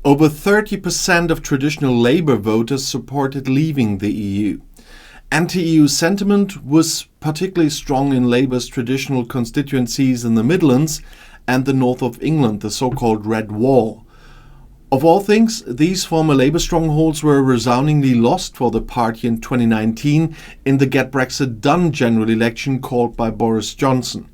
Over 30% of traditional Labour voters supported leaving the EU. Anti-EU sentiment was particularly strong in Labour's traditional constituencies in the Midlands and the north of England, the so-called Red Wall. Of all things, these former Labour strongholds were resoundingly lost for the party in 2019 in the Get Brexit Done general election called by Boris Johnson.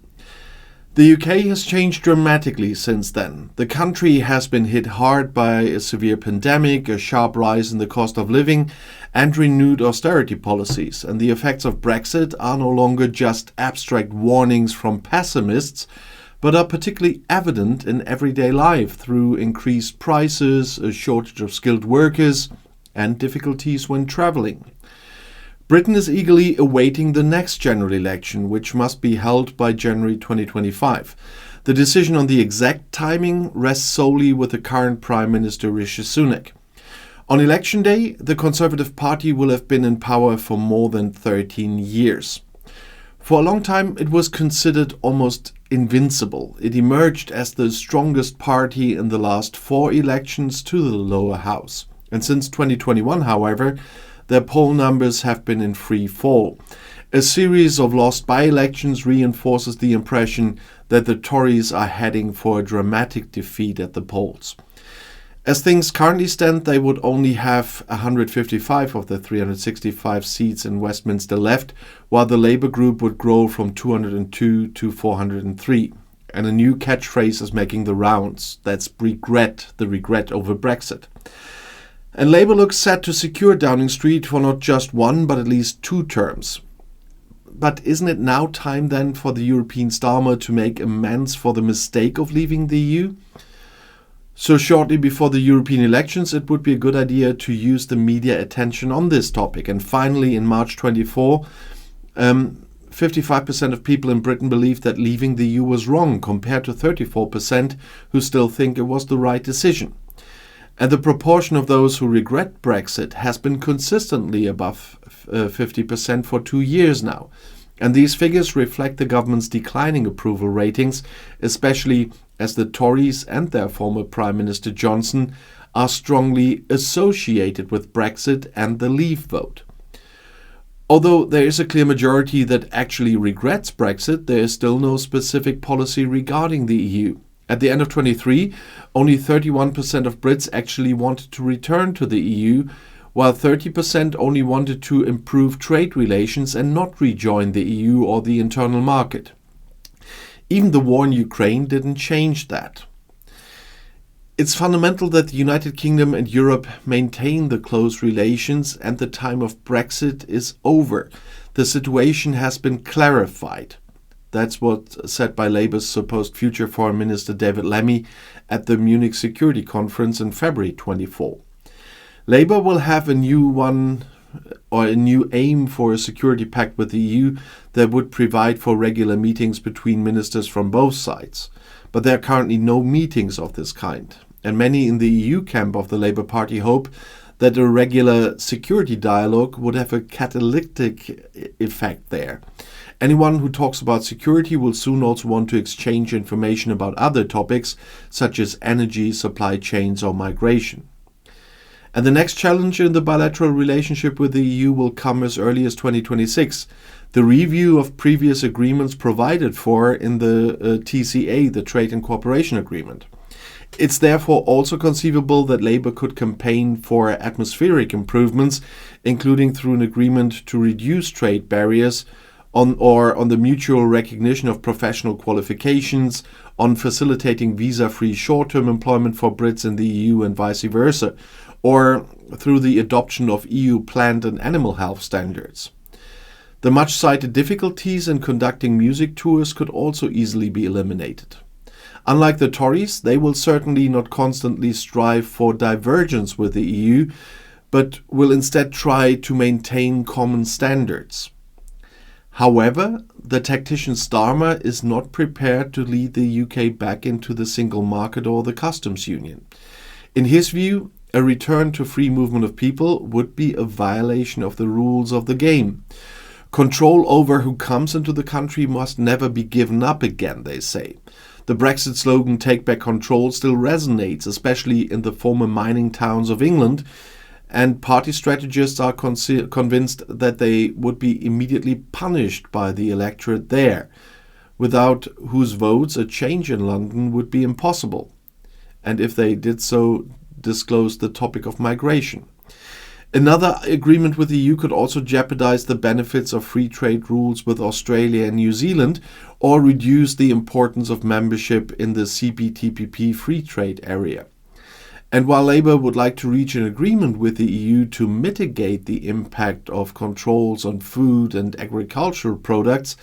The UK has changed dramatically since then. The country has been hit hard by a severe pandemic, a sharp rise in the cost of living, and renewed austerity policies. And the effects of Brexit are no longer just abstract warnings from pessimists, but are particularly evident in everyday life through increased prices, a shortage of skilled workers, and difficulties when travelling. Britain is eagerly awaiting the next general election, which must be held by January 2025. The decision on the exact timing rests solely with the current Prime Minister Rishi Sunak. On election day, the Conservative Party will have been in power for more than 13 years. For a long time, it was considered almost invincible. It emerged as the strongest party in the last 4 elections to the lower house. And since 2021, however, their poll numbers have been in free fall. A series of lost by-elections reinforces the impression that the Tories are heading for a dramatic defeat at the polls. As things currently stand, they would only have 155 of the 365 seats in Westminster left, while the Labour group would grow from 202 to 403. And a new catchphrase is making the rounds. That's regret, the regret over Brexit. And Labour looks set to secure Downing Street for not just 1, but at least 2 terms. But isn't it now time then for the European Starmer to make amends for the mistake of leaving the EU? So shortly before the European elections, it would be a good idea to use the media attention on this topic. And finally, in March 24, 55% of people in Britain believe that leaving the EU was wrong, compared to 34% who still think it was the right decision. And the proportion of those who regret Brexit has been consistently above 50% for 2 years now. And these figures reflect the government's declining approval ratings, especially as the Tories and their former Prime Minister Johnson are strongly associated with Brexit and the Leave vote. Although there is a clear majority that actually regrets Brexit, there is still no specific policy regarding the EU. At the end of 23, only 31% of Brits actually wanted to return to the EU, while 30% only wanted to improve trade relations and not rejoin the EU or the internal market. Even the war in Ukraine didn't change that. It's fundamental that the United Kingdom and Europe maintain the close relations, and the time of Brexit is over. The situation has been clarified. That's what said by Labour's supposed future Foreign Minister David Lammy at the Munich Security Conference in February 24. Labour will have a new aim for a security pact with the EU that would provide for regular meetings between ministers from both sides. But there are currently no meetings of this kind. And many in the EU camp of the Labour Party hope that a regular security dialogue would have a catalytic effect there. Anyone who talks about security will soon also want to exchange information about other topics such as energy, supply chains or migration. And the next challenge in the bilateral relationship with the EU will come as early as 2026. The review of previous agreements provided for in the TCA, the Trade and Cooperation Agreement. It's therefore also conceivable that Labour could campaign for atmospheric improvements, including through an agreement to reduce trade barriers, on the mutual recognition of professional qualifications, on facilitating visa-free short-term employment for Brits in the EU and vice versa, or through the adoption of EU plant and animal health standards. The much-cited difficulties in conducting music tours could also easily be eliminated. Unlike the Tories, they will certainly not constantly strive for divergence with the EU, but will instead try to maintain common standards. However, the tactician Starmer is not prepared to lead the UK back into the single market or the customs union. In his view, a return to free movement of people would be a violation of the rules of the game. Control over who comes into the country must never be given up again, they say. The Brexit slogan, "Take back control," still resonates, especially in the former mining towns of England, and party strategists are convinced that they would be immediately punished by the electorate there, without whose votes a change in London would be impossible, and if they did so, disclose the topic of migration. Another agreement with the EU could also jeopardize the benefits of free trade rules with Australia and New Zealand, or reduce the importance of membership in the CPTPP free trade area. And while Labour would like to reach an agreement with the EU to mitigate the impact of controls on food and agricultural products,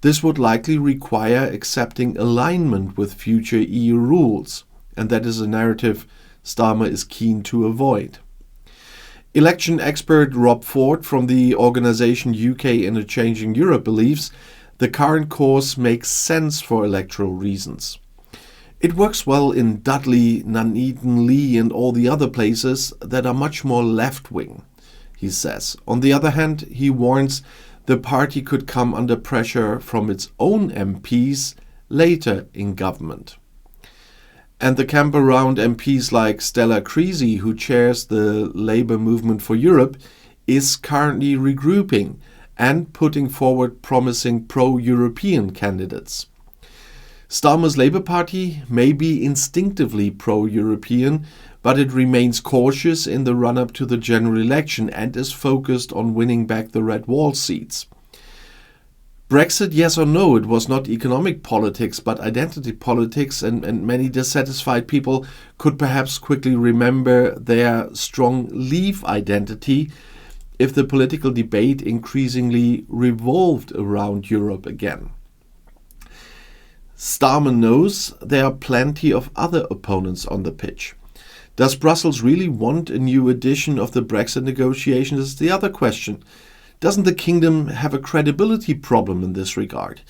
this would likely require accepting alignment with future EU rules, and that is a narrative Starmer is keen to avoid. Election expert Rob Ford from the organisation UK in a Changing Europe believes the current course makes sense for electoral reasons. It works well in Dudley, Nuneaton, Lee and all the other places that are much more left-wing, he says. On the other hand, he warns the party could come under pressure from its own MPs later in government. And the camp around MPs like Stella Creasy, who chairs the Labour Movement for Europe, is currently regrouping and putting forward promising pro-European candidates. Starmer's Labour Party may be instinctively pro-European, but it remains cautious in the run-up to the general election and is focused on winning back the Red Wall seats. Brexit, yes or no, it was not economic politics but identity politics, and many dissatisfied people could perhaps quickly remember their strong Leave identity if the political debate increasingly revolved around Europe again. Starmer knows there are plenty of other opponents on the pitch. Does Brussels really want a new edition of the Brexit negotiations is the other question. Doesn't the kingdom have a credibility problem in this regard?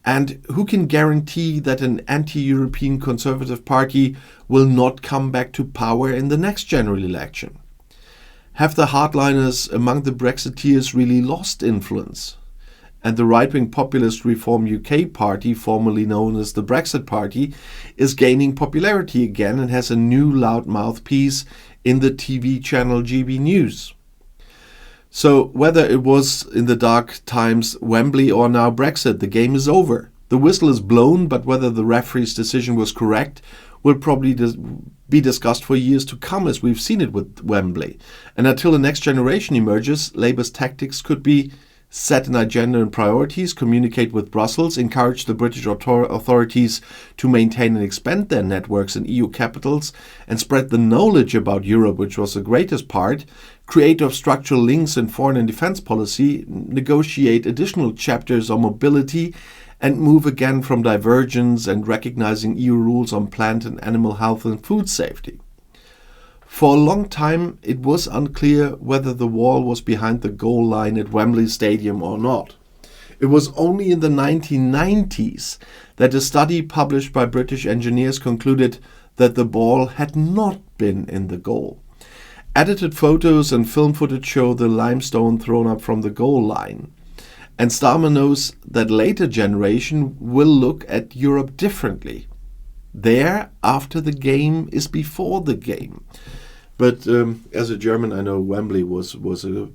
And who can guarantee that an anti-European Conservative Party will not come back to power in the next general election? Have the hardliners among the Brexiteers really lost influence? And the right-wing populist Reform UK party, formerly known as the Brexit Party, is gaining popularity again and has a new loud mouthpiece in the TV channel GB News. So whether it was in the dark times Wembley or now Brexit, the game is over. The whistle is blown, but whether the referee's decision was correct will probably be discussed for years to come, as we've seen it with Wembley. And until the next generation emerges, Labour's tactics could be set an agenda and priorities, communicate with Brussels, encourage the British authorities to maintain and expand their networks in EU capitals, and spread the knowledge about Europe, which was the greatest part, create of structural links in foreign and defense policy, negotiate additional chapters on mobility, and move again from divergence and recognizing EU rules on plant and animal health and food safety. For a long time, it was unclear whether the wall was behind the goal line at Wembley Stadium or not. It was only in the 1990s that a study published by British engineers concluded that the ball had not been in the goal. Edited photos and film footage show the limestone thrown up from the goal line. And Starmer knows that later generation will look at Europe differently. There, after the game is before the game. But as a German, I know Wembley was a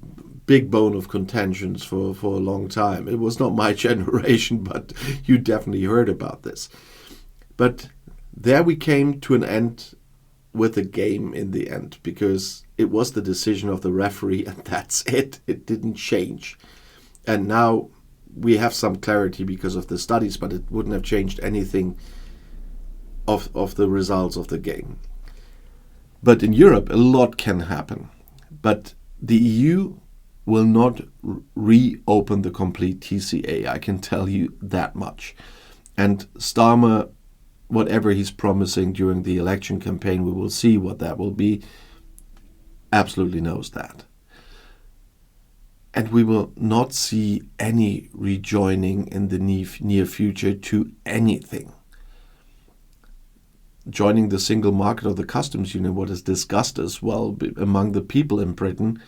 big bone of contention for a long time. It was not my generation, but you definitely heard about this. But there we came to an end with the game in the end, because it was the decision of the referee, and that's it. It didn't change. And now we have some clarity because of the studies, but it wouldn't have changed anything of the results of the game. But in Europe, a lot can happen. But the EU will not reopen the complete TCA, I can tell you that much. And Starmer, whatever he's promising during the election campaign, we will see what that will be, absolutely knows that. And we will not see any rejoining in the near future to anything. Joining the single market or the customs union, what is discussed as well among the people in Britain,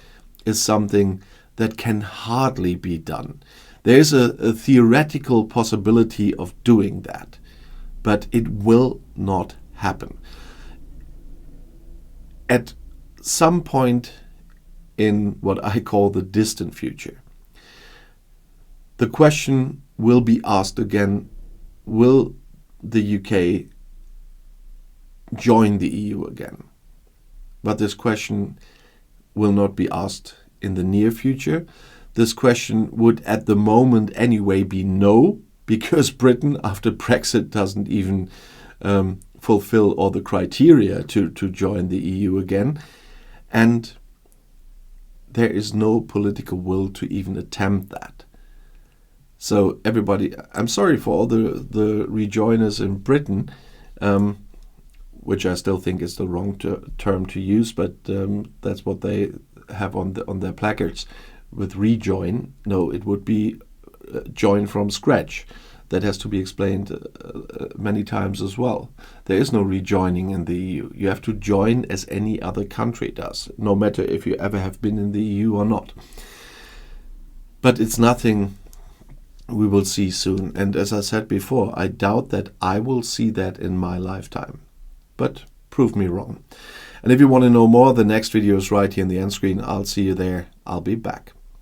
is something that can hardly be done. There is a theoretical possibility of doing that, but it will not happen. At some point in what I call the distant future, the question will be asked again, will the UK join the EU again? But this question will not be asked in the near future. This question would at the moment anyway be no, because Britain after Brexit doesn't even fulfill all the criteria to join the EU again. And there is no political will to even attempt that. So everybody, I'm sorry for all the rejoiners in Britain, which I still think is the wrong term to use, but that's what they have on their placards with rejoin. No, it would be join from scratch. That has to be explained many times as well. There is no rejoining in the EU. You have to join as any other country does, no matter if you ever have been in the EU or not. But it's nothing we will see soon. And as I said before, I doubt that I will see that in my lifetime. But prove me wrong. And if you want to know more, the next video is right here in the end screen. I'll see you there. I'll be back.